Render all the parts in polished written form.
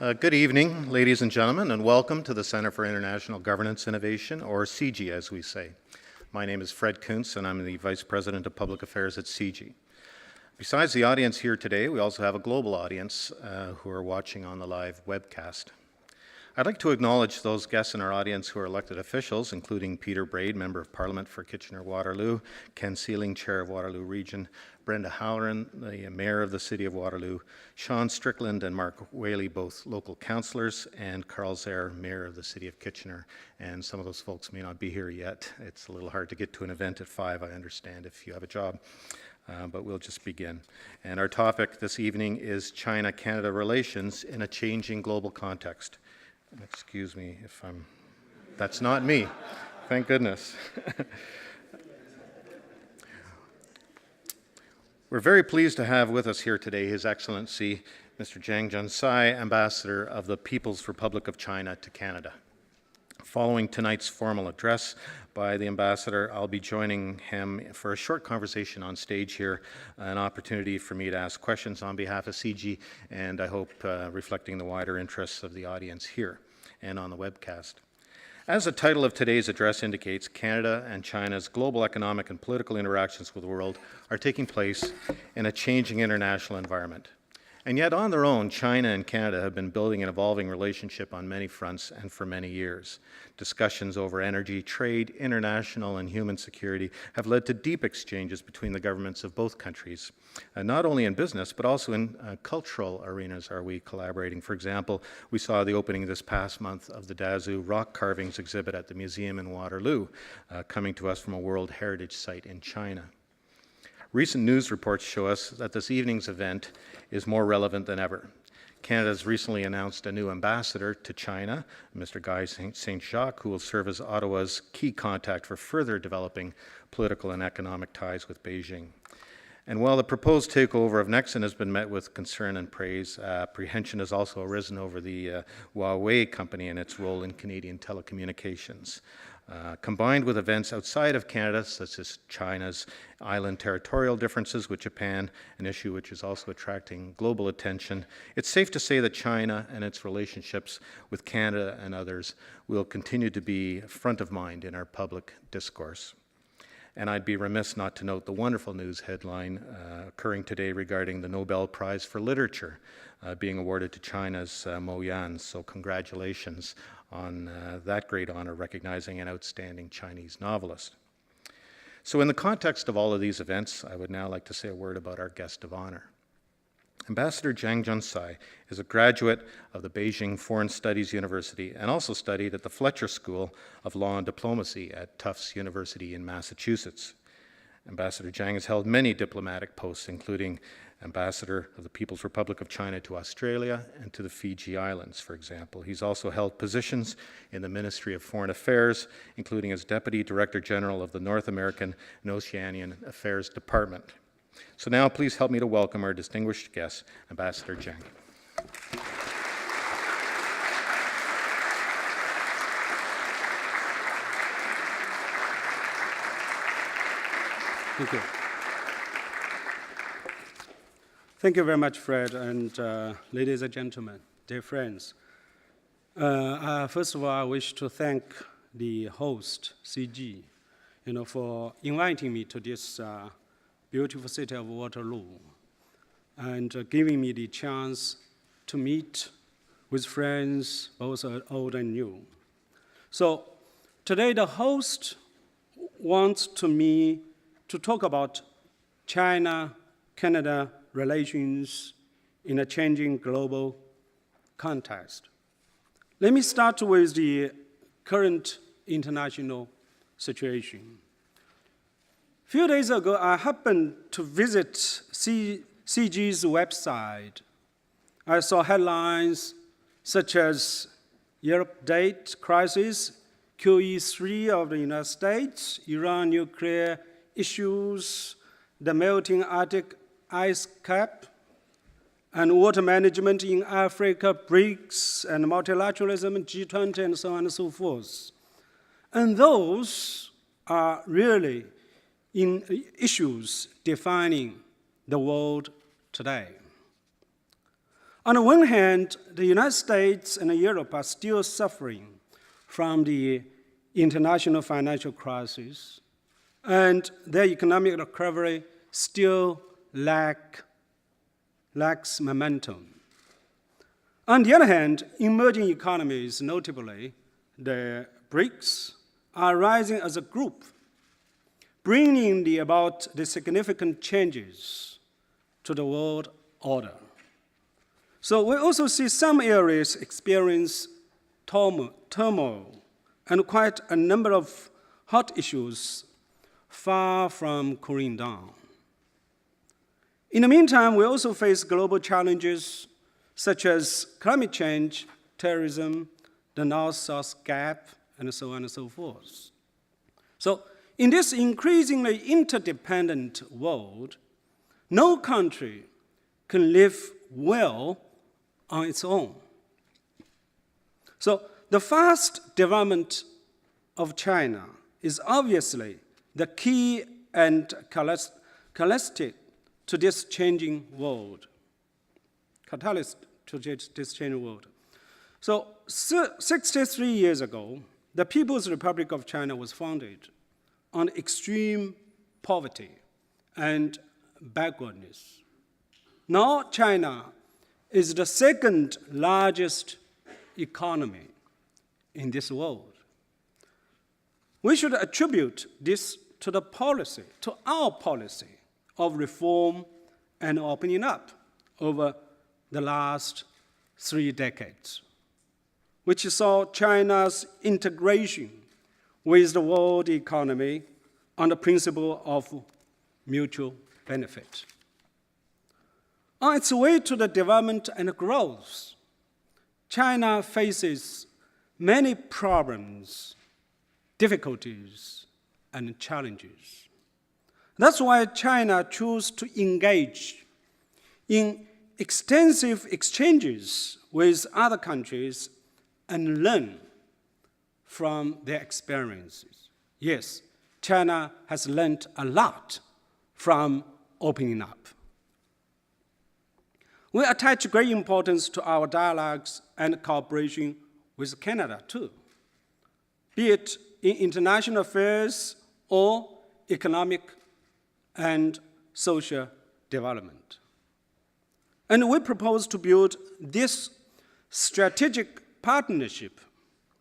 Good evening, ladies and gentlemen, and welcome to the Center for International Governance Innovation, or CIGI as we say. My name is Fred Kuntz, and I'm the Vice President of Public Affairs at CIGI. Besides the audience here today, we also have a global audience who are watching on the live webcast. I'd like to acknowledge those guests in our audience who are elected officials, including Peter Braid, Member of Parliament for Kitchener-Waterloo, Ken Sealing, Chair of Waterloo Region, Brenda Halloran, the Mayor of the City of Waterloo, Sean Strickland and Mark Whaley, both local councillors, and Carl Zaire, Mayor of the City of Kitchener. And some of those folks may not be here yet. It's a little hard to get to an event at 5, I understand, if you have a job. But we'll just begin. And our topic this evening is China-Canada relations in a changing global context. Excuse me if that's not me, thank goodness. We're very pleased to have with us here today His Excellency, Mr. Zhang, Ambassador of the People's Republic of China to Canada. Following tonight's formal address by the Ambassador, I'll be joining him for a short conversation on stage here, an opportunity for me to ask questions on behalf of CIGI, and I hope reflecting the wider interests of the audience here and on the webcast. As the title of today's address indicates, Canada and China's global economic and political interactions with the world are taking place in a changing international environment. And yet, on their own, China and Canada have been building an evolving relationship on many fronts and for many years. Discussions over energy, trade, international and human security have led to deep exchanges between the governments of both countries. Not only in business, but also in cultural arenas are we collaborating. For example, we saw the opening this past month of the Dazhou rock carvings exhibit at the museum in Waterloo, coming to us from a World Heritage Site in China. Recent news reports show us that this evening's event is more relevant than ever. Canada has recently announced a new ambassador to China, Mr. Guy St. Jacques, who will serve as Ottawa's key contact for further developing political and economic ties with Beijing. And while the proposed takeover of Nexon has been met with concern and praise, apprehension has also arisen over the Huawei company and its role in Canadian telecommunications. Combined with events outside of Canada, such as China's island territorial differences with Japan, an issue which is also attracting global attention, it's safe to say that China and its relationships with Canada and others will continue to be front of mind in our public discourse. And I'd be remiss not to note the wonderful news headline occurring today regarding the Nobel Prize for Literature being awarded to China's Mo Yan. So congratulations on that great honor, recognizing an outstanding Chinese novelist. So in the context of all of these events, I would now like to say a word about our guest of honor. Ambassador Zhang Jiansai is a graduate of the Beijing Foreign Studies University and also studied at the Fletcher School of Law and Diplomacy at Tufts University in Massachusetts. Ambassador Zhang has held many diplomatic posts, including Ambassador of the People's Republic of China to Australia and to the Fiji Islands, for example. He's also held positions in the Ministry of Foreign Affairs, including as Deputy Director General of the North American and Oceanian Affairs Department. So now please help me to welcome our distinguished guest, Ambassador Zhang. Thank you. Thank you very much, Fred, and ladies and gentlemen, dear friends. First of all, I wish to thank the host, CIGI, for inviting me to this beautiful city of Waterloo and giving me the chance to meet with friends, both old and new. So today, the host wants me to talk about China-Canada relations in a changing global context. Let me start with the current international situation. A few days ago, I happened to visit CIGI's website. I saw headlines such as Europe date crisis, QE3 of the United States, Iran nuclear issues, the melting Arctic ice cap, and water management in Africa, BRICS, and multilateralism, G20, and so on and so forth. And those are really issues defining the world today. On the one hand, the United States and Europe are still suffering from the international financial crisis, and their economic recovery still lacks momentum. On the other hand, emerging economies, notably the BRICS, are rising as a group, bringing about the significant changes to the world order. So we also see some areas experience turmoil and quite a number of hot issues far from cooling down. In the meantime, we also face global challenges such as climate change, terrorism, the North-South gap, and so on and so forth. So in this increasingly interdependent world, no country can live well on its own. So the fast development of China is obviously the key and catalyst to this changing world. So 63 years ago, the People's Republic of China was founded on extreme poverty and backwardness. Now China is the second largest economy in this world. We should attribute this to the policy, to our policy of reform and opening up over the last 3 decades, which saw China's integration with the world economy on the principle of mutual benefit. On its way to the development and growth, China faces many problems, difficulties, and challenges. That's why China chose to engage in extensive exchanges with other countries and learn from their experiences. Yes, China has learned a lot from opening up. We attach great importance to our dialogues and cooperation with Canada too, be it in international affairs or economic and social development. And we propose to build this strategic partnership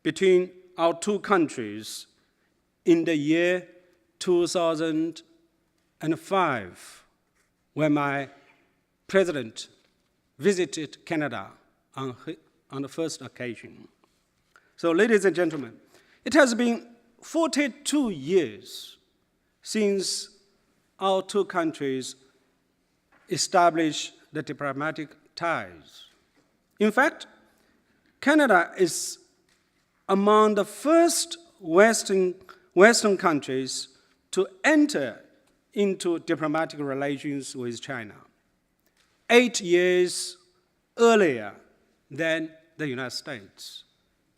between our two countries in the year 2005, when my president visited Canada on the first occasion. So, ladies and gentlemen, it has been 42 years since our two countries established the diplomatic ties. In fact, Canada is among the first Western countries to enter into diplomatic relations with China, 8 years earlier than the United States,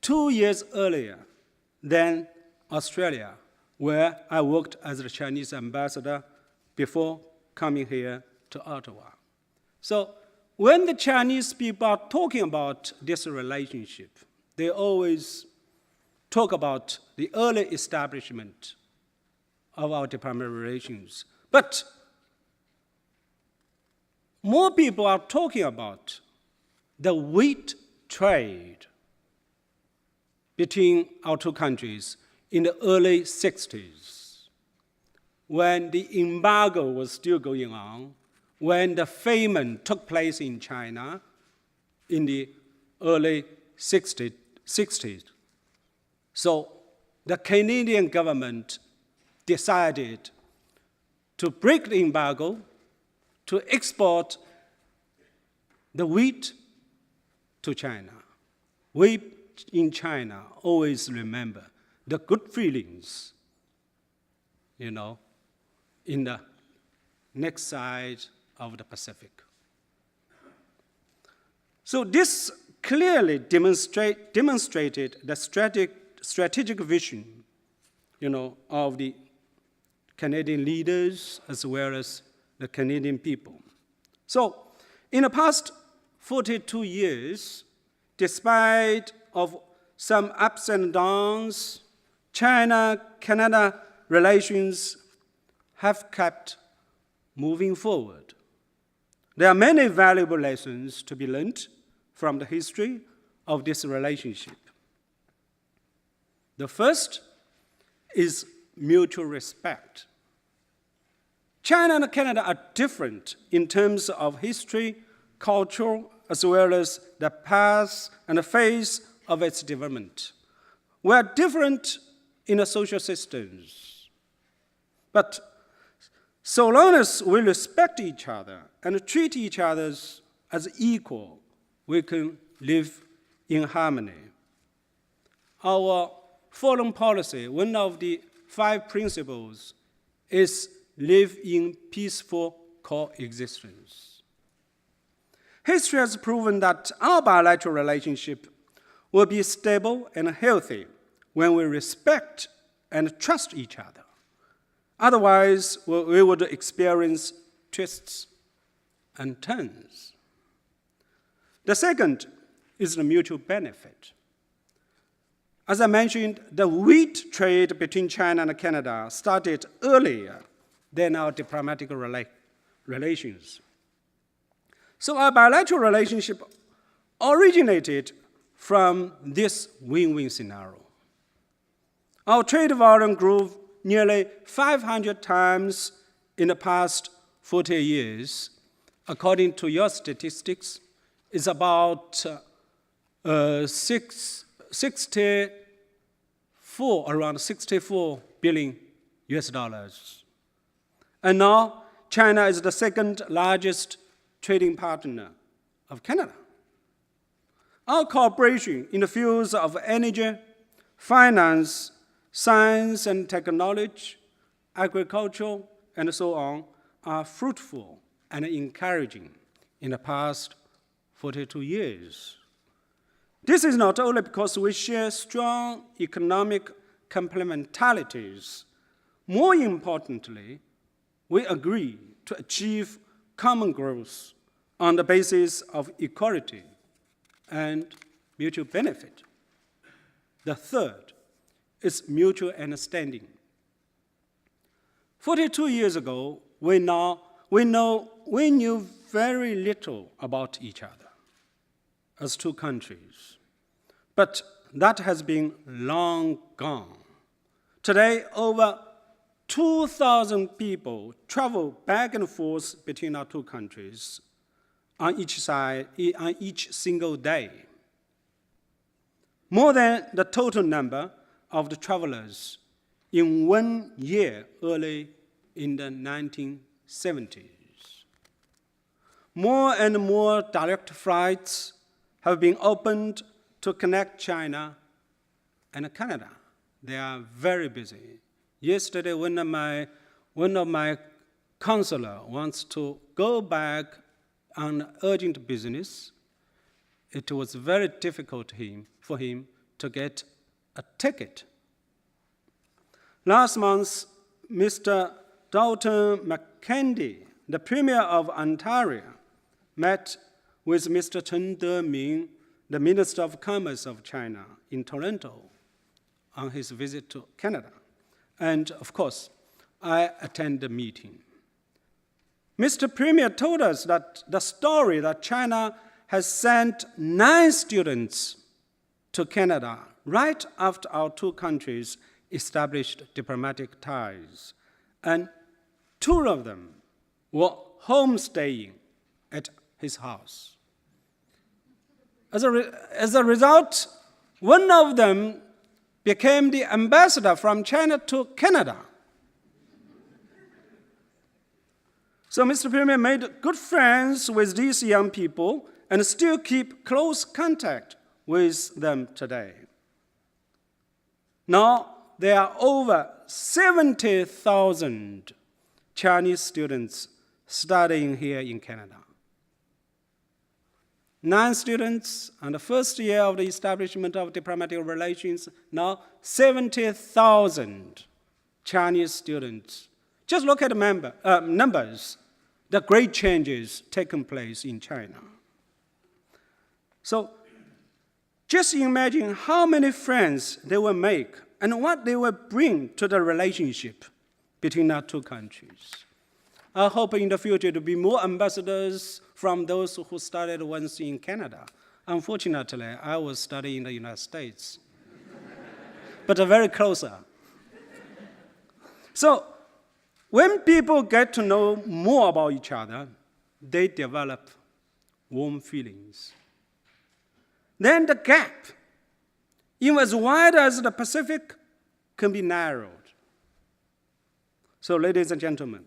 2 years earlier than Australia, where I worked as the Chinese ambassador before coming here to Ottawa. So when the Chinese people are talking about this relationship, they always talk about the early establishment of our diplomatic relations. But more people are talking about the wheat trade between our two countries in the early 60s, when the embargo was still going on, when the famine took place in China in the early 60s. So the Canadian government decided to break the embargo, to export the wheat to China. We in China always remember the good feelings, in the next side of the Pacific. So this clearly demonstrated the strategic vision, of the Canadian leaders as well as the Canadian people. So in the past 42 years, despite of some ups and downs, China-Canada relations have kept moving forward. There are many valuable lessons to be learned from the history of this relationship. The first is mutual respect. China and Canada are different in terms of history, culture, as well as the path and the phase of its development. We are different in the social systems. But so long as we respect each other and treat each other as equal, we can live in harmony. Our foreign policy, one of the 5 principles, is live in peaceful coexistence. History has proven that our bilateral relationship will be stable and healthy when we respect and trust each other. Otherwise, we would experience twists and turns. The second is the mutual benefit. As I mentioned, the wheat trade between China and Canada started earlier than our diplomatic relations. So our bilateral relationship originated from this win-win scenario. Our trade volume grew nearly 500 times in the past 40 years. According to your statistics, it's about around 64 billion US dollars. And now China is the second largest trading partner of Canada. Our cooperation in the fields of energy, finance, science and technology, agriculture, and so on are fruitful and encouraging in the past 42 years. This is not only because we share strong economic complementarities. More importantly, we agree to achieve common growth on the basis of equality and mutual benefit. The third is mutual understanding. 42 years ago, we knew very little about each other as two countries. But that has been long gone. Today, over 2,000 people travel back and forth between our two countries on each single day. More than the total number of the travelers in 1 year early in the 1970s. More and more direct flights have been opened to connect China and Canada. They are very busy. Yesterday, one of my counselor wants to go back on urgent business. It was very difficult for him to get a ticket. Last month, Mr. Dalton McKendy, the Premier of Ontario, met with Mr. Chen Deming, the Minister of Commerce of China, in Toronto on his visit to Canada. And of course, I attended the meeting. Mr. Premier told us that the story that China has sent 9 students to Canada right after our two countries established diplomatic ties, and 2 of them were homestaying at his house. As a result, one of them became the ambassador from China to Canada. So Mr. Premier made good friends with these young people and still keep close contact with them today. Now, there are over 70,000 Chinese students studying here in Canada. 9 students on the first year of the establishment of diplomatic relations, now 70,000 Chinese students. Just look at the numbers, the great changes taking place in China. So just imagine how many friends they will make and what they will bring to the relationship between our two countries. I hope in the future to be more ambassadors from those who studied once in Canada. Unfortunately, I was studying in the United States, but very closer. So when people get to know more about each other, they develop warm feelings. Then the gap, even as wide as the Pacific, can be narrowed. So, ladies and gentlemen,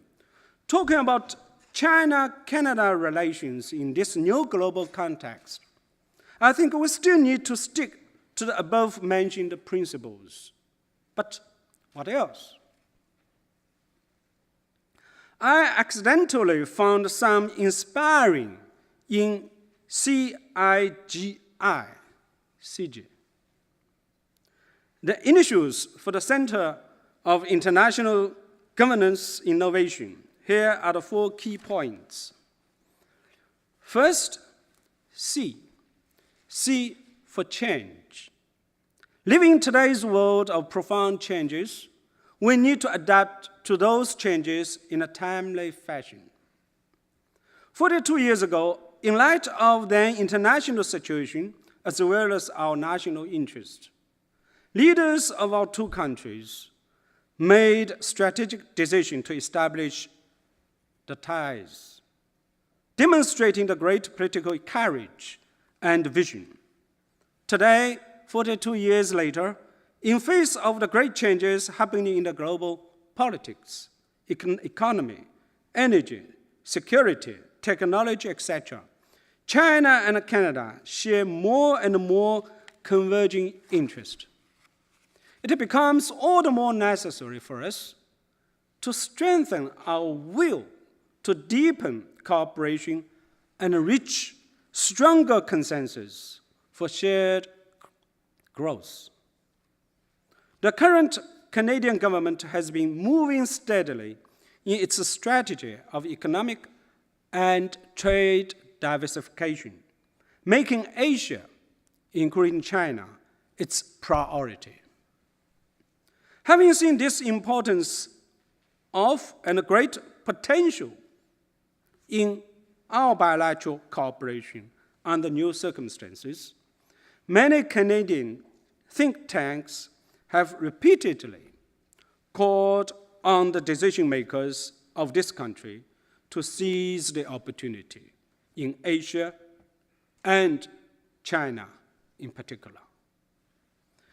talking about China-Canada relations in this new global context, I think we still need to stick to the above-mentioned principles. But what else? I accidentally found some inspiring in CIGI, CIGI. The initials for the Center of International Governance Innovation. Here are the 4 key points. First, C. C for change. Living in today's world of profound changes, we need to adapt to those changes in a timely fashion. 42 years ago, in light of the international situation, as well as our national interest, leaders of our two countries made strategic decision to establish the ties, demonstrating the great political courage and vision. Today, 42 years later, in face of the great changes happening in the global politics, economy, energy, security, technology, etc., China and Canada share more and more converging interests. It becomes all the more necessary for us to strengthen our will to deepen cooperation and reach stronger consensus for shared growth. The current Canadian government has been moving steadily in its strategy of economic and trade diversification, making Asia, including China, its priority. Having seen this importance of and great potential in our bilateral cooperation under new circumstances, many Canadian think tanks have repeatedly called on the decision makers of this country to seize the opportunity in Asia and China in particular.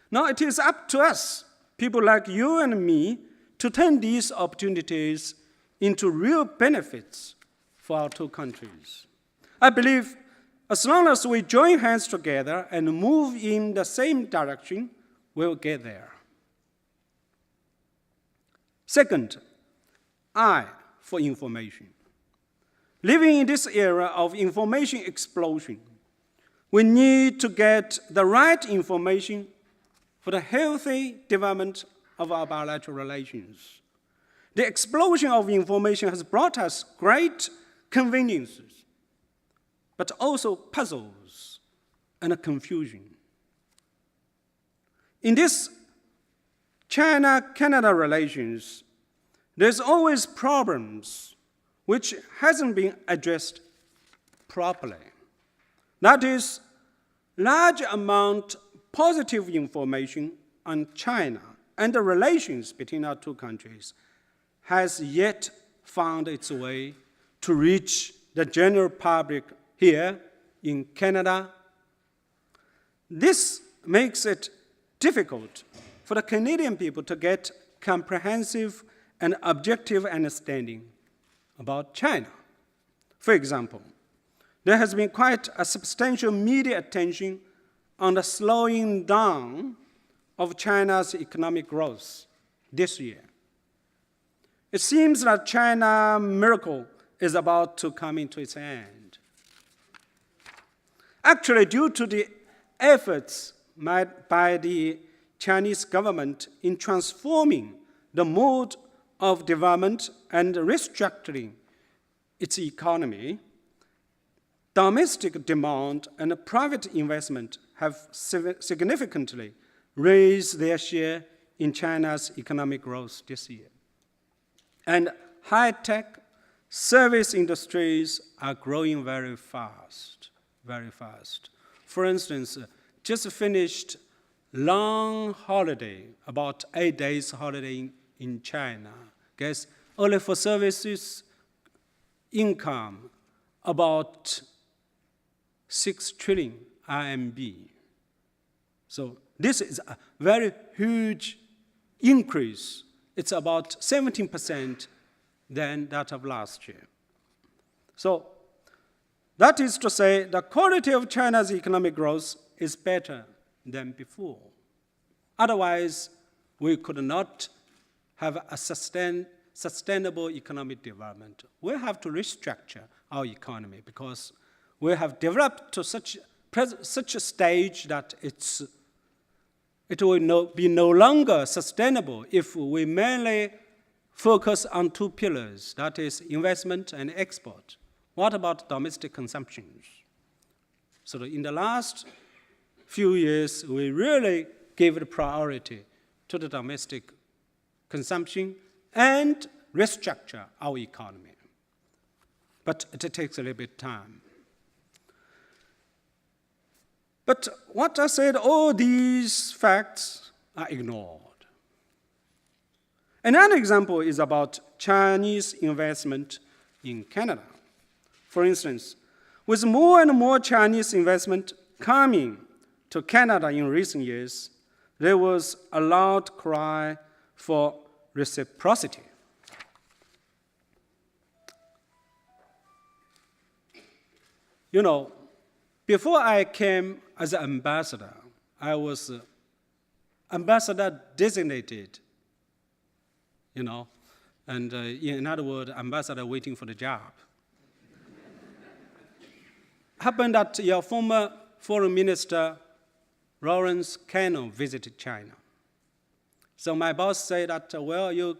Now it is up to us, people like you and me, to turn these opportunities into real benefits for our two countries. I believe as long as we join hands together and move in the same direction, we'll get there. Second, I for information. Living in this era of information explosion, we need to get the right information for the healthy development of our bilateral relations. The explosion of information has brought us great conveniences, but also puzzles and confusion. In this China-Canada relations, there's always problems which hasn't been addressed properly. That is, large amount positive information on China and the relations between our two countries has yet found its way to reach the general public here in Canada. This makes it difficult for the Canadian people to get comprehensive and objective understanding about China. For example, there has been quite a substantial media attention on the slowing down of China's economic growth this year. It seems that China miracle is about to come into its end. Actually, due to the efforts made by the Chinese government in transforming the mode of development and restructuring its economy, domestic demand and private investment have significantly raised their share in China's economic growth this year. And high-tech service industries are growing very fast, very fast. For instance, just finished long holiday, about 8 days holiday in China. Guess only for services income about 6 trillion RMB. So this is a very huge increase. It's about 17% than that of last year. So that is to say, the quality of China's economic growth is better than before. Otherwise, we could not have a sustainable economic development. We have to restructure our economy because we have developed to such a stage that it will be no longer sustainable if we mainly focus on 2 pillars, that is investment and export. What about domestic consumption? So in the last few years, we really gave the priority to the domestic consumption and restructure our economy. But it takes a little bit of time. But what I said, all these facts are ignored. Another example is about Chinese investment in Canada. For instance, with more and more Chinese investment coming to Canada in recent years, there was a loud cry for reciprocity. You know, before I came as an ambassador, I was ambassador designated, you know, and in other words, ambassador waiting for the job. Happened that your former foreign minister, Lawrence Cannon, visited China. So my boss said that, well, you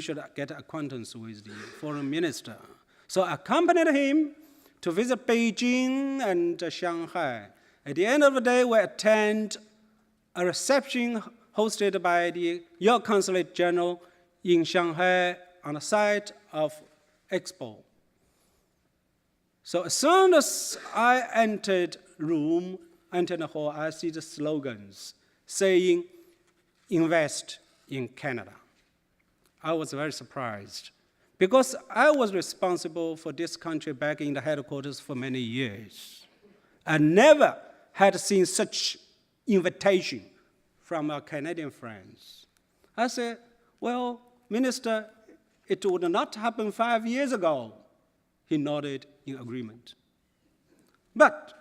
should get acquaintance with the foreign minister. So I accompanied him to visit Beijing and Shanghai. At the end of the day, we attend a reception hosted by your Consulate General in Shanghai on the site of Expo. So as soon as I entered the hall, I see the slogans saying, invest in Canada. I was very surprised because I was responsible for this country back in the headquarters for many years. I never had seen such invitation from our Canadian friends. I said, well, Minister, it would not happen 5 years ago. He nodded in agreement. But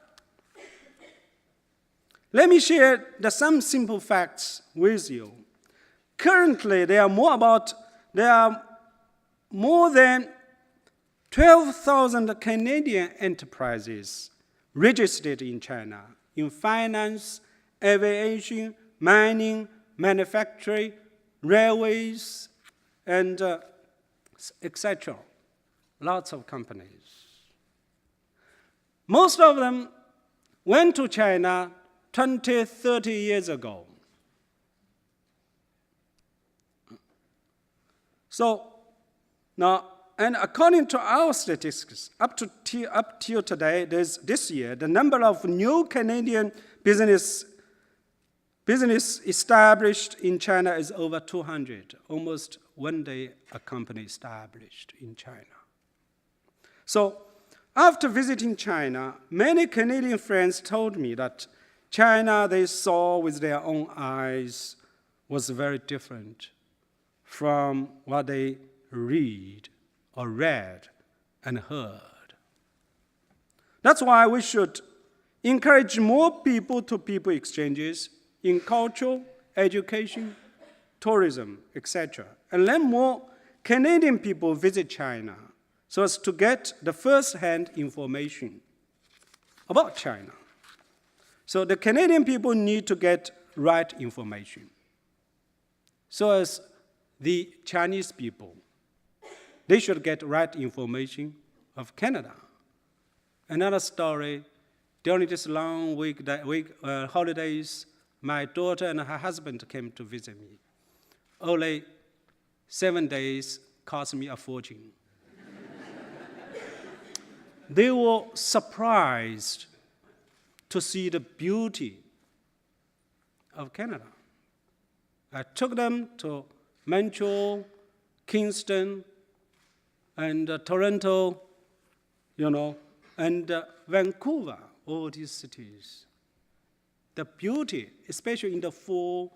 let me share some simple facts with you. Currently, there are more than 12,000 Canadian enterprises registered in China in finance, aviation, mining, manufacturing, railways, and etc. Lots of companies. Most of them went to China 20, 30 years ago. So now, and according to our statistics, up till today, this year, the number of new Canadian business established in China is over 200. Almost one day, a company established in China. So after visiting China, many Canadian friends told me that China they saw with their own eyes was very different from what they read and heard. That's why we should encourage more people-to-people exchanges in culture, education, tourism, etc. And let more Canadian people visit China so as to get the first-hand information about China. So the Canadian people need to get right information. So as the Chinese people, they should get right information of Canada. Another story, during this long holidays, my daughter and her husband came to visit me. Only 7 days cost me a fortune. They were surprised to see the beauty of Canada. I took them to Montreal, Kingston, and Toronto, and Vancouver, all these cities. The beauty, especially in the fall,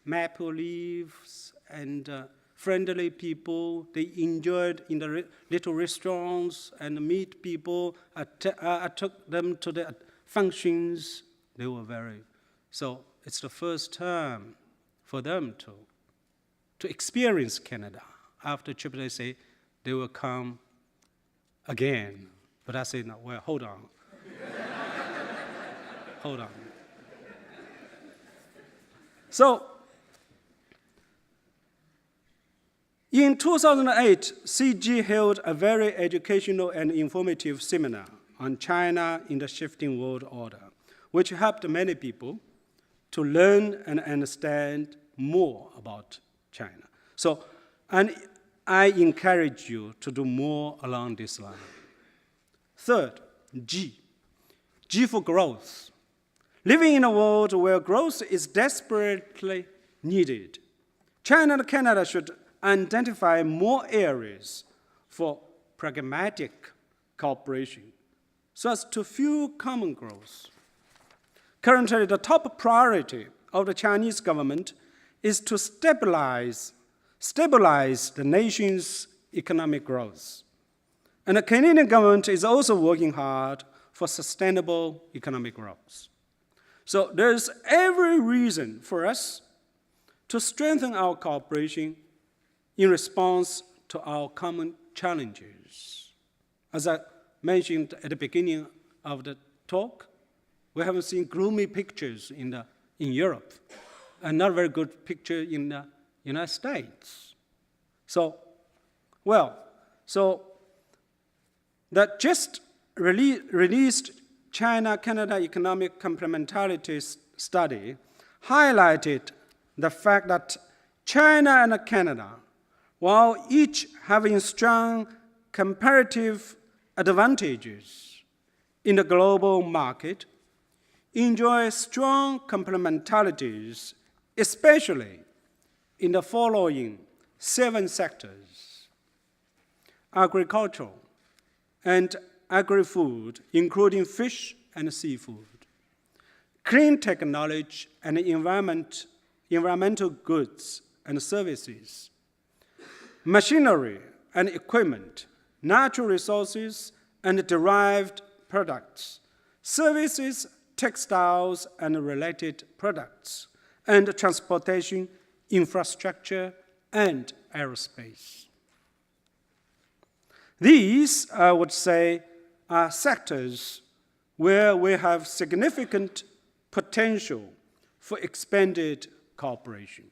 maple leaves and friendly people. They enjoyed in the little restaurants and meet people. I took them to the functions. They were so it's the first time for them to experience Canada. After trip, they say they will come again. But I say, no, well, hold on. Hold on. So, in 2008, CIGI held a very educational and informative seminar on China in the shifting world order, which helped many people to learn and understand more about China. So, and I encourage you to do more along this line. Third, G. G for growth. Living in a world where growth is desperately needed, China and Canada should identify more areas for pragmatic cooperation so as to fuel common growth. Currently, the top priority of the Chinese government is to stabilize the nation's economic growth. And the Canadian government is also working hard for sustainable economic growth. So there's every reason for us to strengthen our cooperation in response to our common challenges. As I mentioned at the beginning of the talk, we haven't seen gloomy pictures in Europe, and not very good picture in the United States. So that just released China-Canada Economic Complementarity Study highlighted the fact that China and Canada, while each having strong comparative advantages in the global market, enjoy strong complementarities, especially in the following 7 sectors: agricultural and agri-food, including fish and seafood, clean technology and environmental goods and services, machinery and equipment, natural resources and derived products, services, textiles and related products, and transportation, infrastructure, and aerospace. These, I would say, are sectors where we have significant potential for expanded cooperation.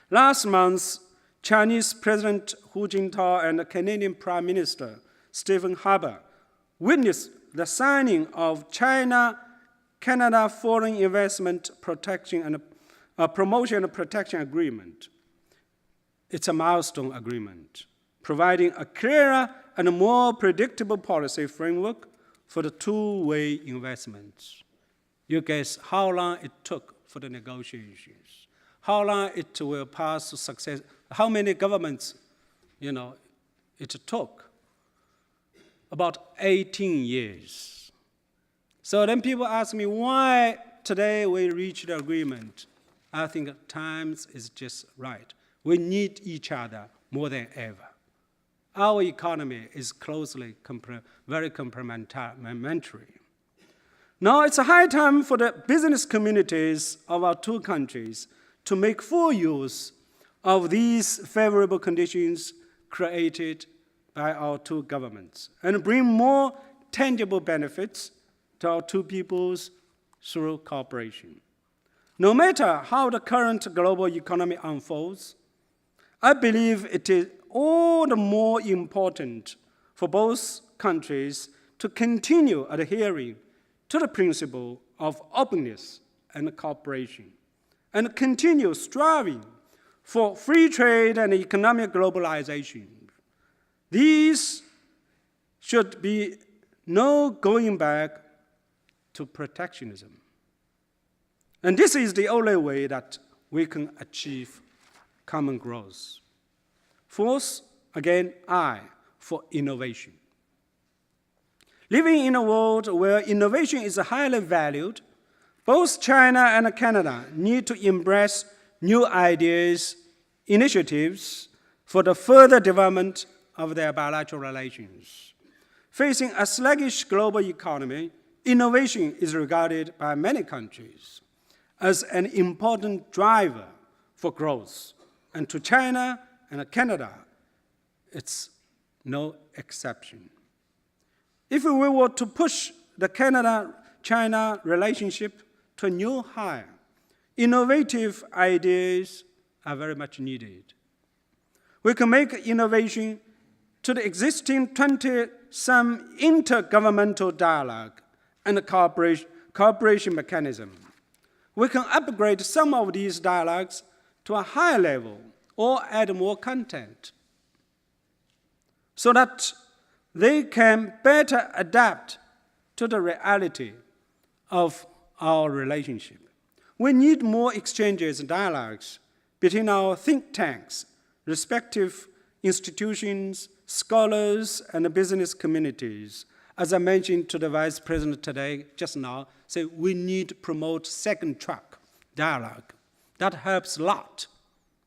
Last month, Chinese President Hu Jintao and Canadian Prime Minister Stephen Harper witnessed the signing of China-Canada Foreign Investment Protection and Promotion and Protection Agreement. It's a milestone agreement, providing a clearer and more predictable policy framework for the two-way investments. You guess how long it took for the negotiations, how long it will pass to success, how many governments, it took. About 18 years. So then people ask me, why today we reached the agreement? I think times is just right. We need each other more than ever. Our economy is very complementary. Now it's a high time for the business communities of our two countries to make full use of these favorable conditions created by our two governments and bring more tangible benefits to our two peoples through cooperation. No matter how the current global economy unfolds, I believe it is all the more important for both countries to continue adhering to the principle of openness and cooperation, and continue striving for free trade and economic globalization. These should be no going back to protectionism. And this is the only way that we can achieve common growth. Fourth, again, I, for innovation. Living in a world where innovation is highly valued, both China and Canada need to embrace new ideas, initiatives for the further development of their bilateral relations. Facing a sluggish global economy, innovation is regarded by many countries as an important driver for growth. And to China and Canada, it's no exception. If we were to push the Canada-China relationship to a new high, innovative ideas are very much needed. We can make innovation to the existing 20-some intergovernmental dialogue and cooperation mechanism. We can upgrade some of these dialogues to a higher level or add more content so that they can better adapt to the reality of our relationship. We need more exchanges and dialogues between our think tanks, respective institutions, scholars, and business communities. As I mentioned to the Vice President today, just now, say we need to promote second track dialogue. That helps a lot,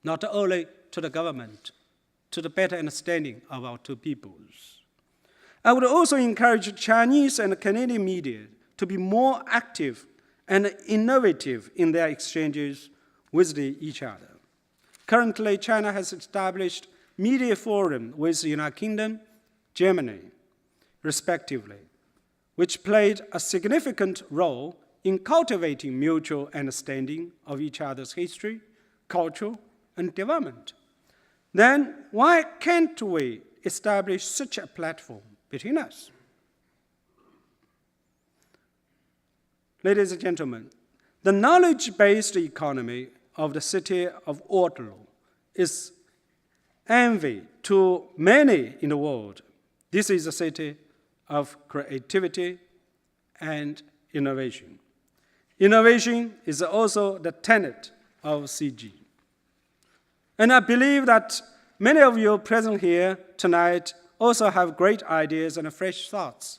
not only to the government, to the better understanding of our two peoples. I would also encourage Chinese and Canadian media to be more active and innovative in their exchanges with each other. Currently, China has established media forum with the United Kingdom, Germany, respectively, which played a significant role in cultivating mutual understanding of each other's history, culture, and development. Then why can't we establish such a platform between us? Ladies and gentlemen, the knowledge-based economy of the city of Waterloo is envy to many in the world. This is a city of creativity and innovation. Innovation is also the tenet of CIGI. And I believe that many of you present here tonight also have great ideas and fresh thoughts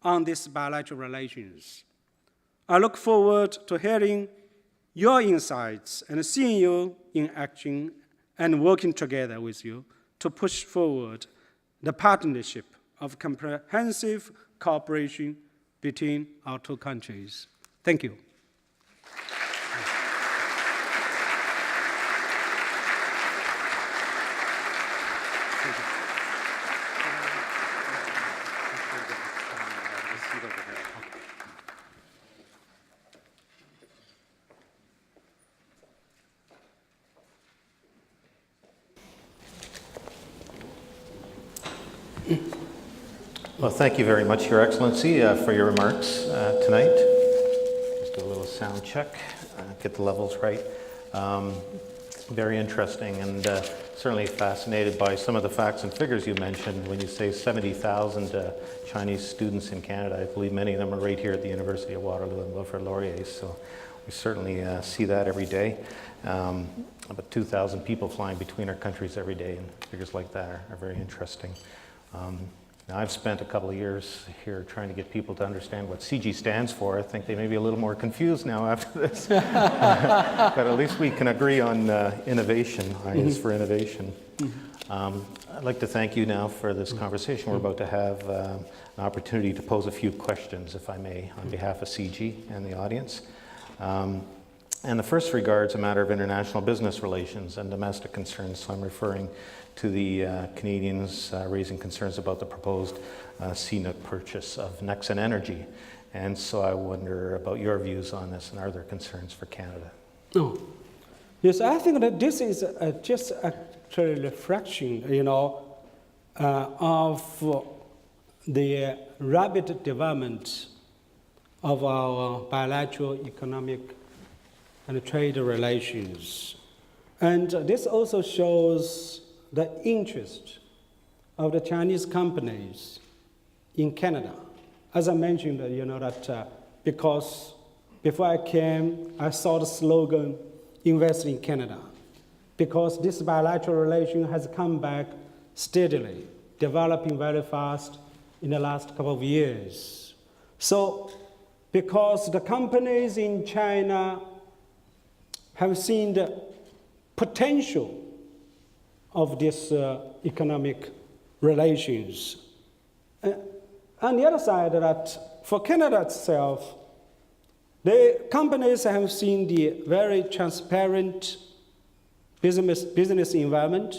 on these bilateral relations. I look forward to hearing your insights and seeing you in action and working together with you to push forward the partnership of comprehensive cooperation between our two countries. Thank you. Well, thank you very much, Your Excellency, for your remarks tonight. Just do a little sound check, get the levels right. Very interesting, and certainly fascinated by some of the facts and figures you mentioned when you say 70,000 Chinese students in Canada. I believe many of them are right here at the University of Waterloo and Wilfrid Laurier, so we certainly see that every day. About 2,000 people flying between our countries every day, and figures like that are very interesting. Now, I've spent a couple of years here trying to get people to understand what CIGI stands for. I think they may be a little more confused now after this. But at least we can agree on innovation. I is for innovation. I'd like to thank you now for this conversation. We're about to have an opportunity to pose a few questions, if I may, on behalf of CIGI and the audience. And the first regards a matter of international business relations and domestic concerns. So I'm referring to the Canadians raising concerns about the proposed CNOOC purchase of Nexen Energy. And so I wonder about your views on this, and are there concerns for Canada? Oh. Yes, I think that this is just actually a reflection, of the rapid development of our bilateral economic and trade relations. And this also shows the interest of the Chinese companies in Canada. As I mentioned, that because before I came, I saw the slogan, invest in Canada, because this bilateral relation has come back steadily, developing very fast in the last couple of years. So, because the companies in China have seen the potential of this economic relations. On the other side, that for Canada itself, the companies have seen the very transparent business environment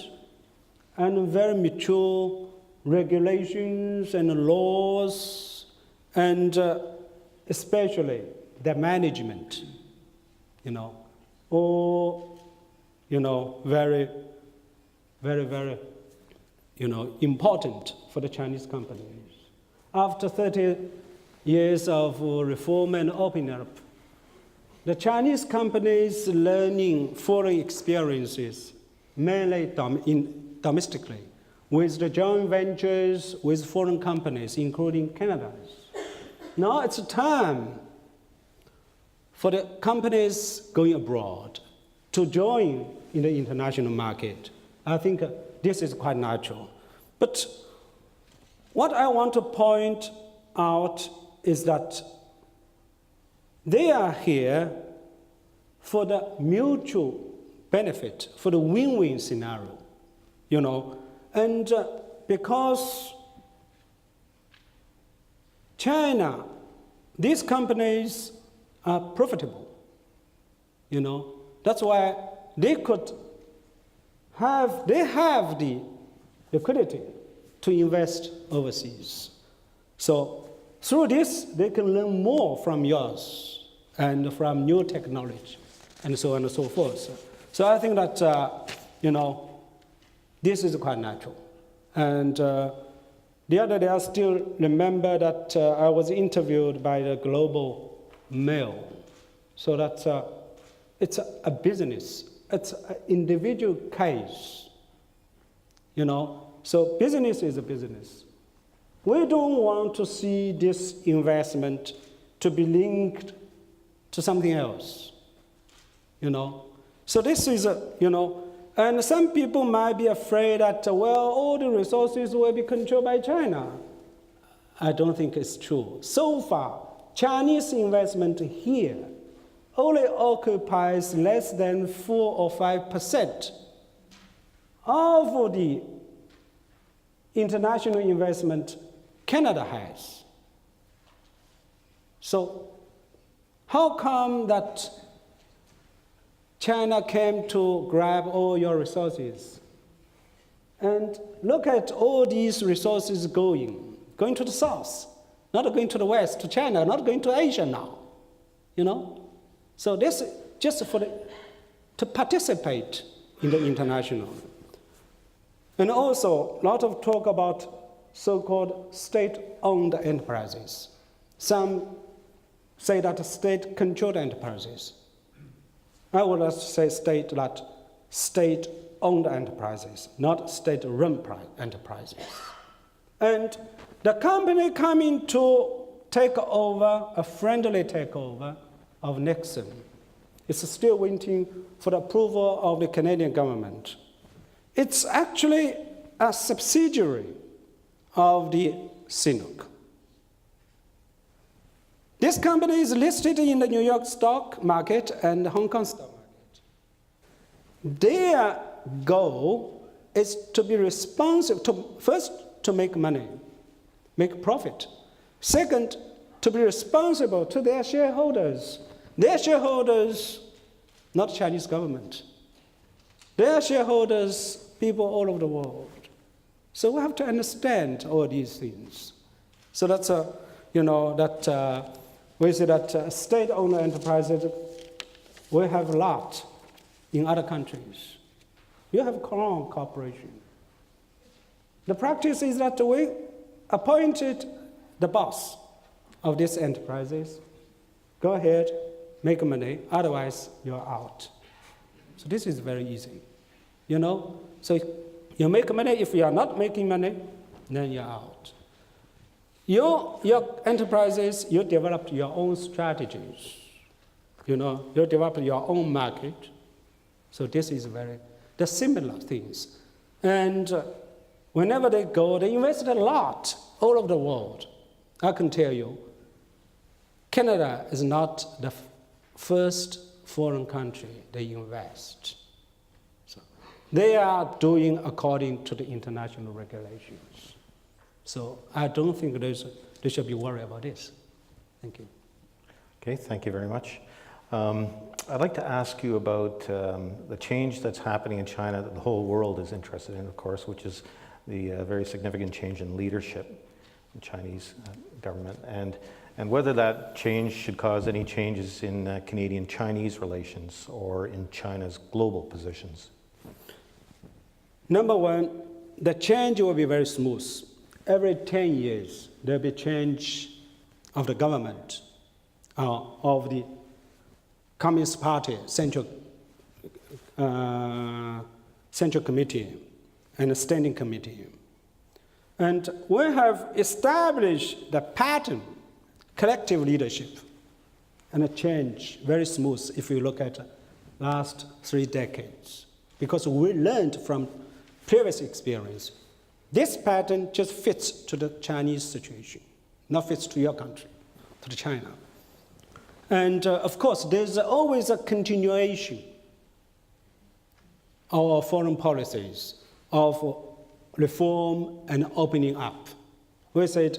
and very mature regulations and laws, and especially the management, all, very, very, very, important for the Chinese companies. After 30 years of reform and opening up, the Chinese companies learning foreign experiences, mainly domestically, with the joint ventures with foreign companies, including Canada's. Now it's time for the companies going abroad to join in the international market. I think this is quite natural. But what I want to point out is that they are here for the mutual benefit, for the win-win scenario, and because China, these companies are profitable, that's why they have the liquidity to invest overseas. So through this, they can learn more from yours and from new technology and so on and so forth. So I think that, this is quite natural. And the other day, I still remember that I was interviewed by the Global Mail. So that it's a business. It's an individual case, So business is a business. We don't want to see this investment to be linked to something else, So this is, and some people might be afraid that, all the resources will be controlled by China. I don't think it's true. So far, Chinese investment here only occupies less than 4 or 5% of the international investment Canada has. So how come that China came to grab all your resources? And look at all these resources going to the south, not going to the west, to China, not going to Asia now, So this is just to participate in the international. And also, a lot of talk about so-called state-owned enterprises. Some say that state-controlled enterprises. I would like to say state-owned enterprises, not state-run enterprises. And the company coming to take over, a friendly takeover of Nixon, is still waiting for the approval of the Canadian government. It's actually a subsidiary of the CIGI. This company is listed in the New York stock market and the Hong Kong stock market. Their goal is to be responsible, first, to make money, make profit. Second, to be responsible to their shareholders. Their shareholders, not Chinese government. Their shareholders, people all over the world. So we have to understand all these things. So that's we say that state-owned enterprises, we have a lot in other countries. You have Crown Corporation. The practice is that we appointed the boss of these enterprises. Go ahead, make money, otherwise you're out. So this is very easy, you know? So you make money, if you are not making money, then you're out. Your enterprises, you developed your own strategies. You know, you develop your own market. So this is the similar things. And whenever they go, they invest a lot all over the world. I can tell you, Canada is not the first foreign country they invest. So they are doing according to the international regulations. So I don't think they should be worried about this. Thank you. Okay, thank you very much. I'd like to ask you about the change that's happening in China that the whole world is interested in, of course, which is the very significant change in leadership in Chinese government, and whether that change should cause any changes in Canadian-Chinese relations or in China's global positions. Number one, the change will be very smooth. Every 10 years, there'll be change of the government, of the Communist Party Central Committee and the Standing Committee. And we have established the pattern, collective leadership, and a change very smooth if you look at the last 3 decades. Because we learned from previous experience. This pattern just fits to the Chinese situation, not fits to your country, to China. And of course, there's always a continuation of our foreign policies of reform and opening up. We said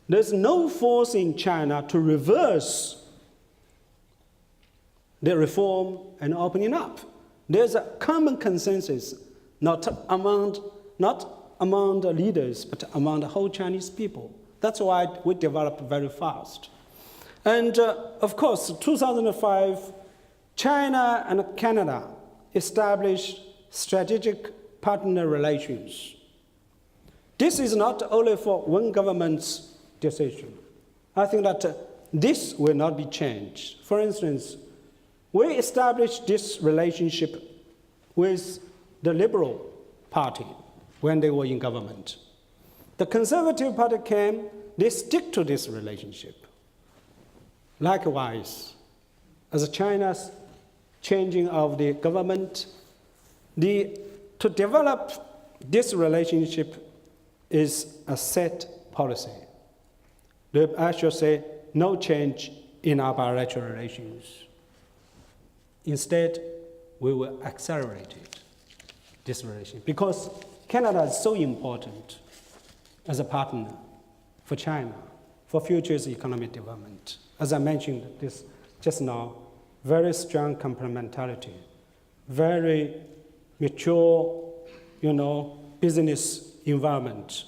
there's no force in China to reverse the reform and opening up. There's a common consensus, not among the leaders, but among the whole Chinese people. That's why we developed very fast. And of course, 2005, China and Canada established strategic partner relations. This is not only for one government's decision. I think that this will not be changed. For instance, we established this relationship with the Liberal Party when they were in government. The Conservative Party came, they stick to this relationship. Likewise, as China's changing of the government, to develop this relationship is a set policy. I should say no change in our bilateral relations. Instead, we will accelerate this relationship because Canada is so important as a partner for China, for future economic development. As I mentioned this just now, very strong complementarity, very mature, business environment,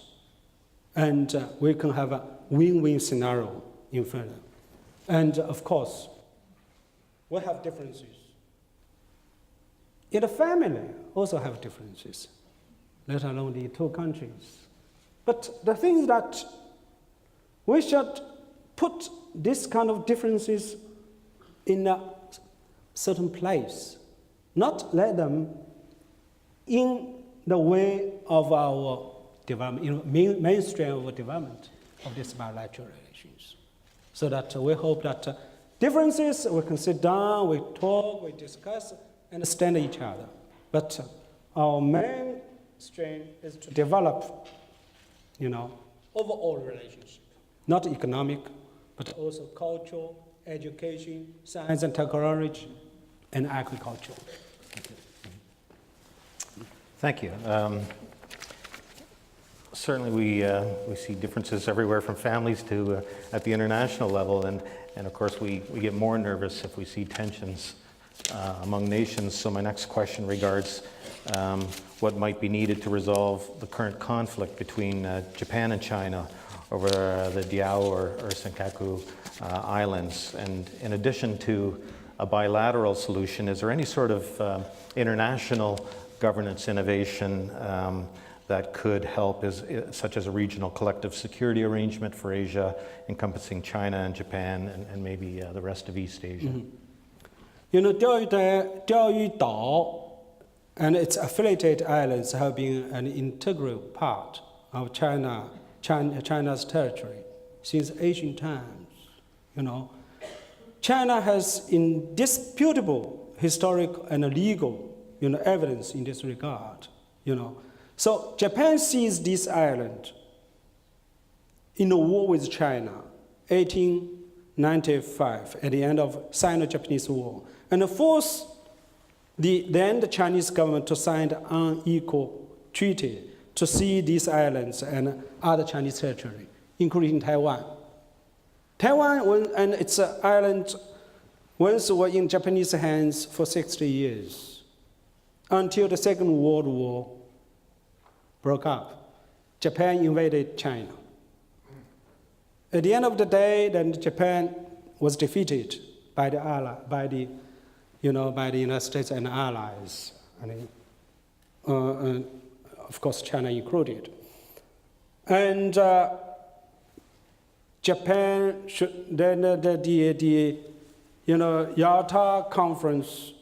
and we can have a win-win scenario in further. And of course, we have differences. In the family, also have differences, let alone the 2 countries. But the thing is that we should put this kind of differences in a certain place, not let them in the way of our development, mainstream of development of these bilateral relations. So that we hope that differences, we can sit down, we talk, we discuss, understand each other. But our main strain is to develop, overall relationship, not economic, but also cultural, education, science and technology, and agriculture. Thank you. Certainly we see differences everywhere from families to at the international level, and of course we get more nervous if we see tensions among nations. So my next question regards what might be needed to resolve the current conflict between Japan and China over the Diao or Senkaku Islands. And in addition to a bilateral solution, is there any sort of international governance innovation that could help, such as a regional collective security arrangement for Asia, encompassing China and Japan and maybe the rest of East Asia? You know, 钓鱼岛 and its affiliated islands have been an integral part of China's territory since ancient times. You know, China has indisputable historical and legal, you know, evidence in this regard. You know, so Japan seized this island in a war with China, 1895, at the end of Sino-Japanese War, and forced then the Chinese government to sign an unequal treaty to seize these islands and other Chinese territory, including Taiwan. Taiwan and its islands once were in Japanese hands for 60 years, until the Second World War broke up. Japan invaded China. At the end of the day, then Japan was defeated by the United States and allies, and of course China included. And Japan the Yalta Conference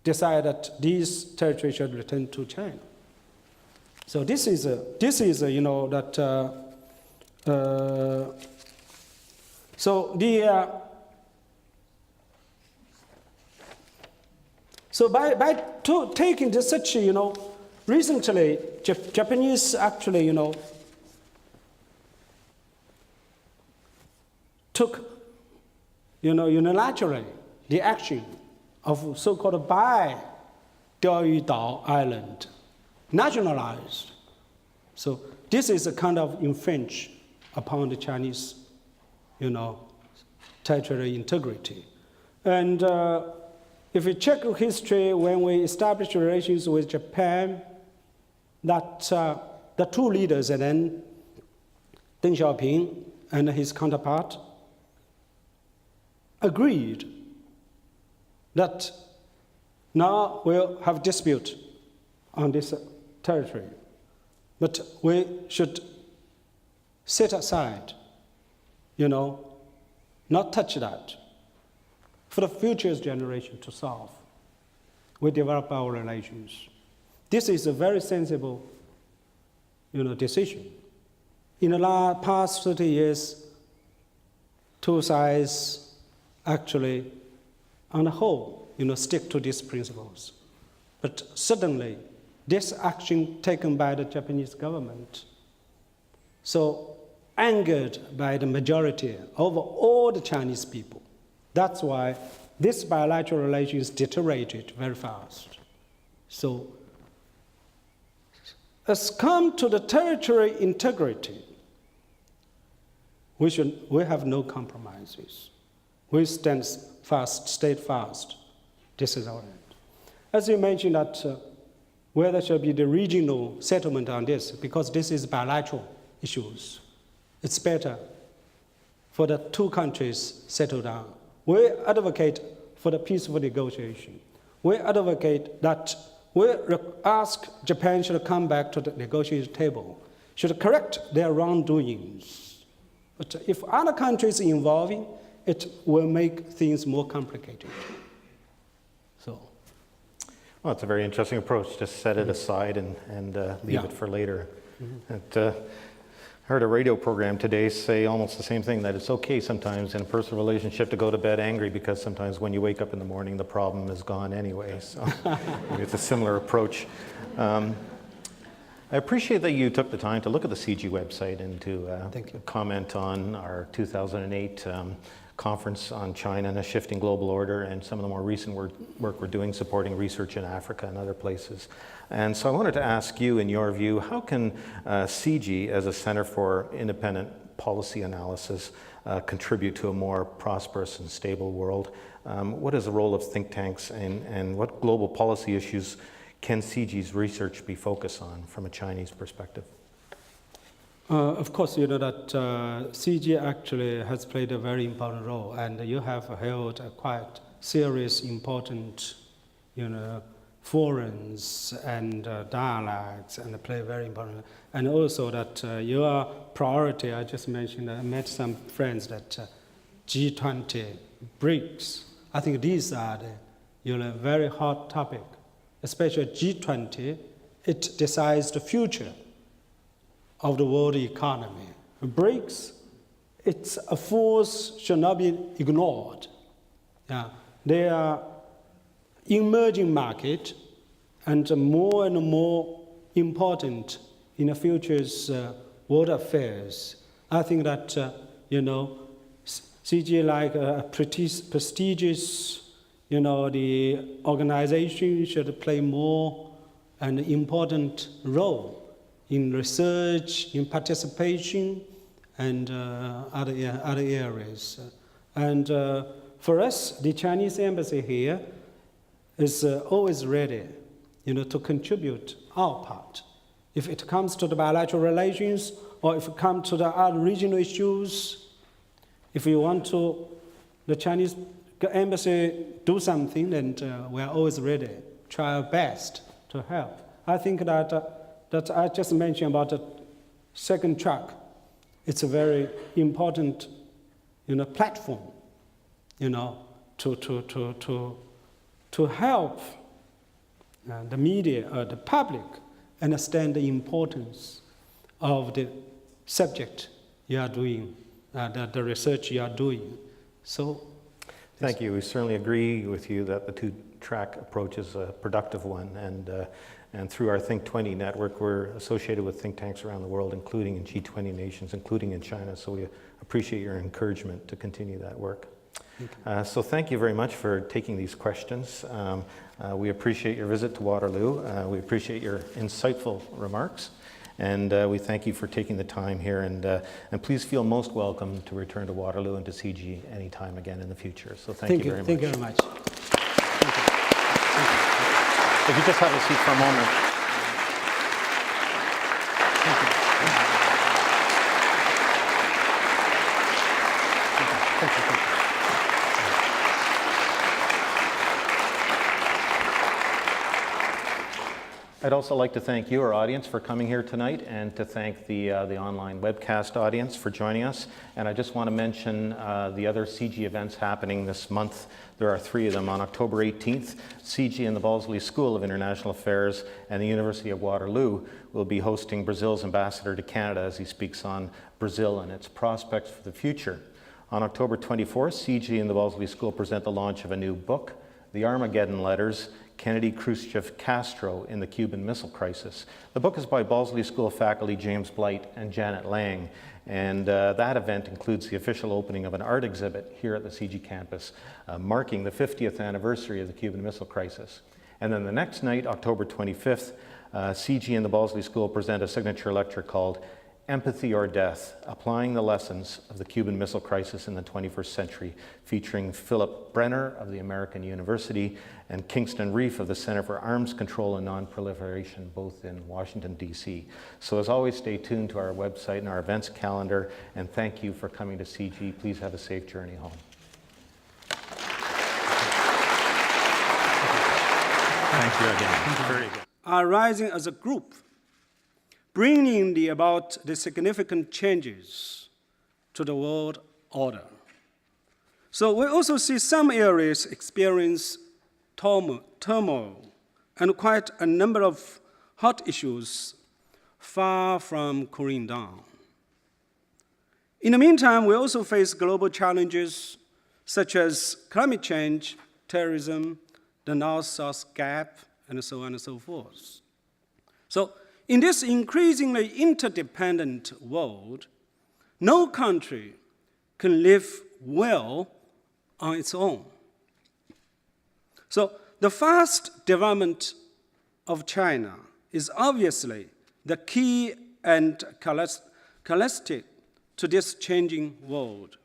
decided that these territories should return to China. So this is you know that so the so by taking this such, you know, recently Japanese actually, you know, took, you know, unilaterally the action of so-called buy 钓鱼岛 island, nationalized. So this is a kind of infringe upon the Chinese, you know, territorial integrity. And if we check history, when we established relations with Japan, that the two leaders, and then Deng Xiaoping and his counterpart, agreed that now we'll have dispute on this territory, but we should set aside, you know, not touch that, for the future generation to solve. We develop our relations. This is a very sensible, you know, decision. In the past 30 years, two sides actually, on the whole, you know, stick to these principles. But suddenly, this action taken by the Japanese government, so angered by the majority of all the Chinese people. That's why this bilateral relations deteriorated very fast. So, as come to the territory integrity, we have no compromises. We stand fast, stay fast. This is our end. As you mentioned that where there should be the regional settlement on this, because this is bilateral issues. It's better for the two countries settle down. We advocate for the peaceful negotiation. We advocate that we ask Japan should come back to the negotiation table, should correct their wrongdoings. But if other countries involving, it will make things more complicated. So. Well, it's a very interesting approach. Just set it aside and leave it for later. I heard a radio program today say almost the same thing, that it's okay sometimes in a personal relationship to go to bed angry, because sometimes when you wake up in the morning, the problem is gone anyway. So maybe it's a similar approach. I appreciate that you took the time to look at the CIGI website and to comment on our 2008 conference on China and a shifting global order, and some of the more recent work we're doing supporting research in Africa and other places. And so I wanted to ask you, in your view, how can CIGI, as a Center for Independent Policy Analysis, contribute to a more prosperous and stable world? What is the role of think tanks, and what global policy issues can CIGI's research be focused on from a Chinese perspective? Of course, you know that CIGI actually has played a very important role, and you have held a quite serious, important, you know, forums and dialogues and play very important. And also that your priority, I just mentioned, I met some friends that G20, BRICS, I think these are the very hot topic, especially G20, it decides the future of the world economy. BRICS, it's a force should not be ignored. Yeah. They are emerging market and more important in the future's world affairs. I think that, CIGI like a prestigious, the organization should play more an important role in research, in participation, and other areas. And for us, the Chinese embassy here is always ready, to contribute our part. If it comes to the bilateral relations, or if it comes to the other regional issues, if you want to, the Chinese embassy do something, then we're always ready, try our best to help. I think that I just mentioned about the second track. It's a very important, platform, to help the media, the public, understand the importance of the subject you are doing, the research you are doing. So, thank you. We certainly agree with you that the two-track approach is a productive one, and through our Think 20 network, we're associated with think tanks around the world, including in G20 nations, including in China. So we appreciate your encouragement to continue that work. So thank you very much for taking these questions. We appreciate your visit to Waterloo. We appreciate your insightful remarks. And we thank you for taking the time here. And please feel most welcome to return to Waterloo and to CIGI anytime again in the future. So thank you very much. Thank you very much. Thank you. If you just have a seat for a moment. Thank you. Thank you. I'd also like to thank you, our audience, for coming here tonight, and to thank the online webcast audience for joining us. And I just want to mention the other CIGI events happening this month. There are 3 of them. On October 18th, CIGI and the Balsley School of International Affairs and the University of Waterloo will be hosting Brazil's ambassador to Canada as he speaks on Brazil and its prospects for the future. On October 24th, CIGI and the Balsley School present the launch of a new book, The Armageddon Letters, Kennedy, Khrushchev, Castro in the Cuban Missile Crisis. The book is by Balsley School faculty James Blight and Janet Lang, and that event includes the official opening of an art exhibit here at the CIGI campus, marking the 50th anniversary of the Cuban Missile Crisis. And then the next night, October 25th, CIGI and the Balsley School present a signature lecture called Empathy or Death, Applying the Lessons of the Cuban Missile Crisis in the 21st Century, featuring Philip Brenner of the American University and Kingston Reef of the Center for Arms Control and Non-Proliferation, both in Washington, D.C. So as always, stay tuned to our website and our events calendar, and thank you for coming to CIGI. Please have a safe journey home. Thank you again. Very good. Are rising as a group, bringing about the significant changes to the world order. So we also see some areas experience turmoil and quite a number of hot issues far from cooling down. In the meantime, we also face global challenges such as climate change, terrorism, the North-South gap, and so on and so forth. So in this increasingly interdependent world, no country can live well on its own. So the fast development of China is obviously the key and catalyst to this changing world.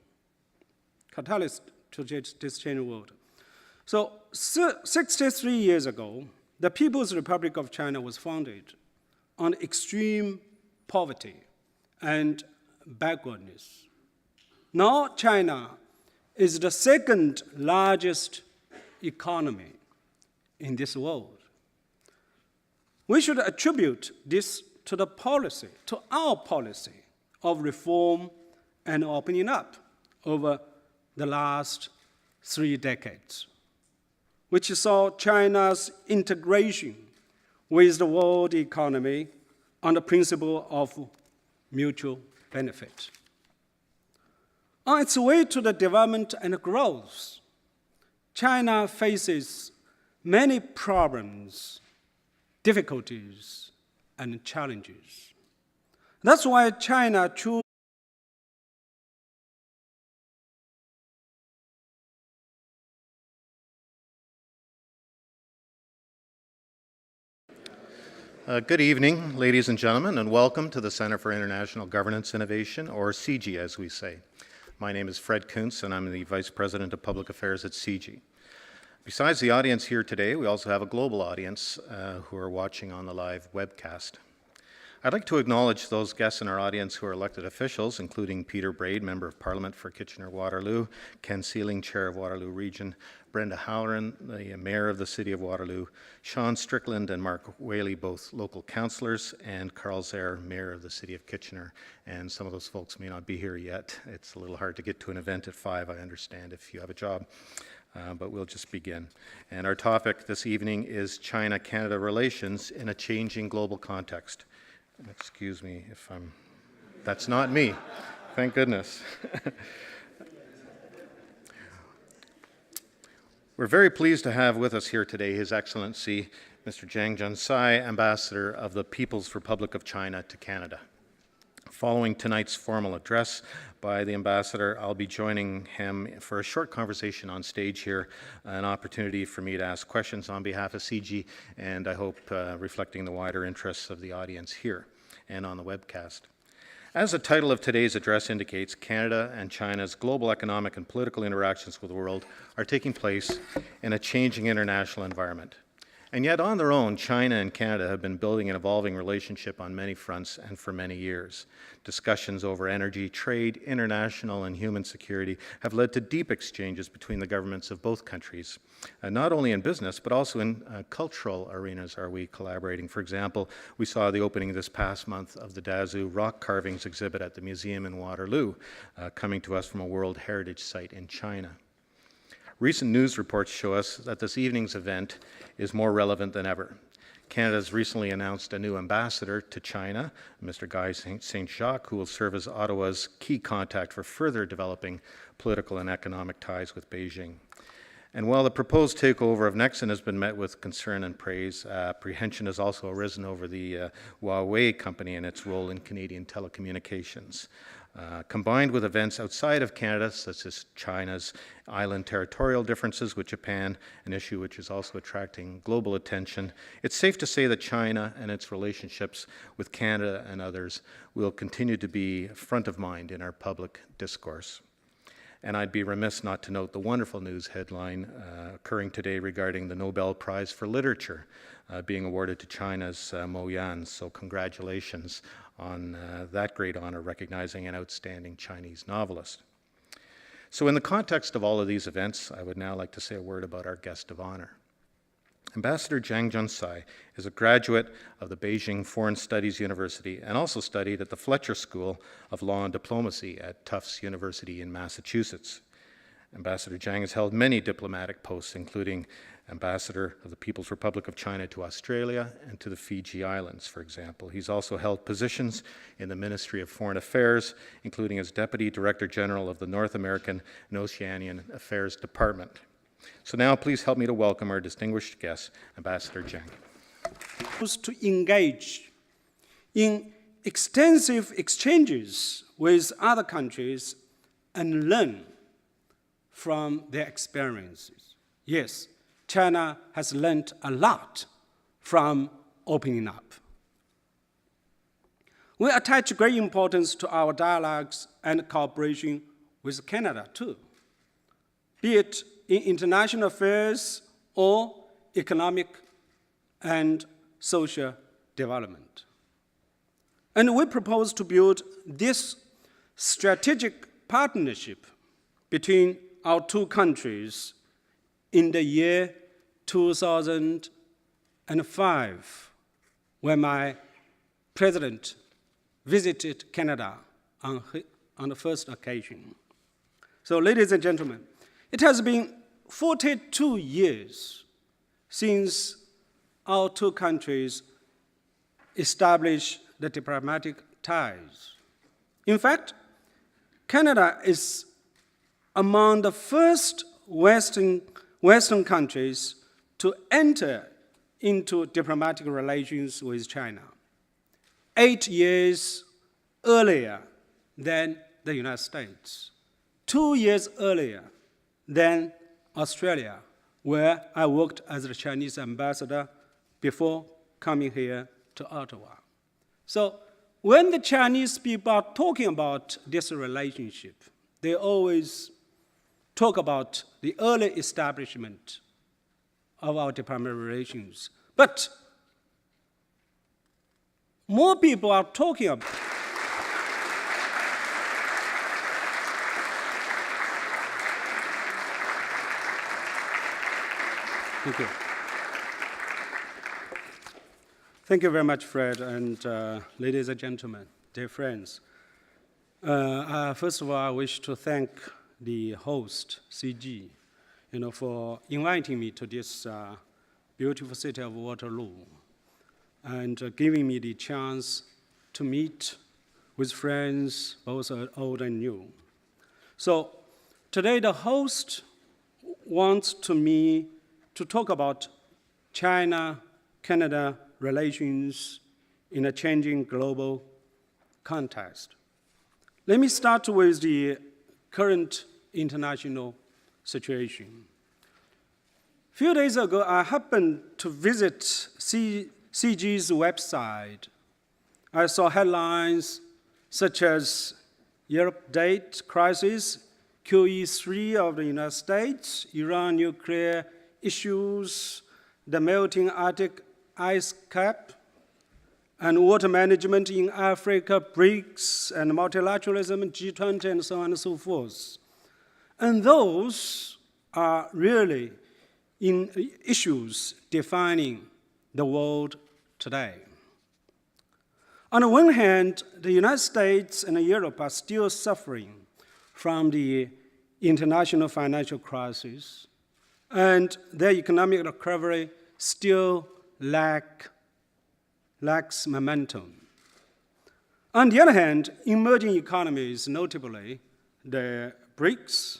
So 63 years ago, the People's Republic of China was founded on extreme poverty and backwardness. Now China is the second largest economy in this world. We should attribute this to the policy, to our policy of reform and opening up over the last 3 decades, which saw China's integration with the world economy on the principle of mutual benefit. On its way to the development and growth, China faces many problems, difficulties, and challenges. That's why China chose Good evening, ladies and gentlemen, and welcome to the Center for International Governance Innovation, or CIGI as we say. My name is Fred Kuntz, and I'm the Vice President of Public Affairs at CIGI. Besides the audience here today, we also have a global audience who are watching on the live webcast. I'd like to acknowledge those guests in our audience who are elected officials, including Peter Braid, Member of Parliament for Kitchener-Waterloo, Ken Sealing, Chair of Waterloo Region, Brenda Halloran, the Mayor of the City of Waterloo, Sean Strickland and Mark Whaley, both local councillors, and Carl Zaire, Mayor of the City of Kitchener. And some of those folks may not be here yet. It's a little hard to get to an event at 5, I understand, if you have a job. But we'll just begin. And our topic this evening is China-Canada relations in a changing global context. Excuse me if I'm... That's not me. Thank goodness. We're very pleased to have with us here today His Excellency, Mr. Zhang, Ambassador of the People's Republic of China to Canada. Following tonight's formal address by the Ambassador, I'll be joining him for a short conversation on stage here, an opportunity for me to ask questions on behalf of CIGI, and I hope reflecting the wider interests of the audience here and on the webcast. As the title of today's address indicates, Canada and China's global economic and political interactions with the world are taking place in a changing international environment. And yet, on their own, China and Canada have been building an evolving relationship on many fronts and for many years. Discussions over energy, trade, international and human security have led to deep exchanges between the governments of both countries. Not only in business, but also in cultural arenas are we collaborating. For example, we saw the opening this past month of the Dazhou rock carvings exhibit at the museum in Waterloo, coming to us from a World Heritage Site in China. Recent news reports show us that this evening's event is more relevant than ever. Canada has recently announced a new ambassador to China, Mr. Guy St. Jacques, who will serve as Ottawa's key contact for further developing political and economic ties with Beijing. And while the proposed takeover of Nexon has been met with concern and praise, apprehension has also arisen over the Huawei company and its role in Canadian telecommunications. Combined with events outside of Canada, such as China's island territorial differences with Japan, an issue which is also attracting global attention, it's safe to say that China and its relationships with Canada and others will continue to be front of mind in our public discourse. And I'd be remiss not to note the wonderful news headline occurring today regarding the Nobel Prize for Literature being awarded to China's Mo Yan. So congratulations on that great honor, recognizing an outstanding Chinese novelist. So in the context of all of these events, I would now like to say a word about our guest of honor. Ambassador Zhang Jiansai is a graduate of the Beijing Foreign Studies University and also studied at the Fletcher School of Law and Diplomacy at Tufts University in Massachusetts. Ambassador Zhang has held many diplomatic posts, including Ambassador of the People's Republic of China to Australia and to the Fiji Islands, for example. He's also held positions in the Ministry of Foreign Affairs, including as Deputy Director General of the North American and Oceanian Affairs Department. So now please help me to welcome our distinguished guest, Ambassador Zhang. To engage in extensive exchanges with other countries and learn from their experiences. Yes, China has learned a lot from opening up. We attach great importance to our dialogues and cooperation with Canada too, be it in international affairs or economic and social development. And we propose to build this strategic partnership between our two countries in the year 2005 when my president visited Canada on the first occasion. So, ladies and gentlemen, it has been 42 years since our two countries established the diplomatic ties. In fact, Canada is among the first Western countries to enter into diplomatic relations with China, 8 years earlier than the United States, 2 years earlier than Australia, where I worked as the Chinese ambassador before coming here to Ottawa. So when the Chinese people are talking about this relationship, they always talk about the early establishment of our diplomatic relations. But more people are talking about Thank you. Thank you very much, Fred, and ladies and gentlemen, dear friends. First of all, I wish to thank the host, CIGI, for inviting me to this beautiful city of Waterloo and giving me the chance to meet with friends, both old and new. So today, the host wants me to talk about China-Canada relations in a changing global context. Let me start with the current international situation. A few days ago, I happened to visit CIGI's website. I saw headlines such as Europe date crisis, QE3 of the United States, Iran nuclear issues, the melting Arctic ice cap, and water management in Africa, BRICS, and multilateralism, G20, and so on and so forth. And those are really issues defining the world today. On the one hand, the United States and Europe are still suffering from the international financial crisis, and their economic recovery still lacks momentum. On the other hand, emerging economies, notably the BRICS,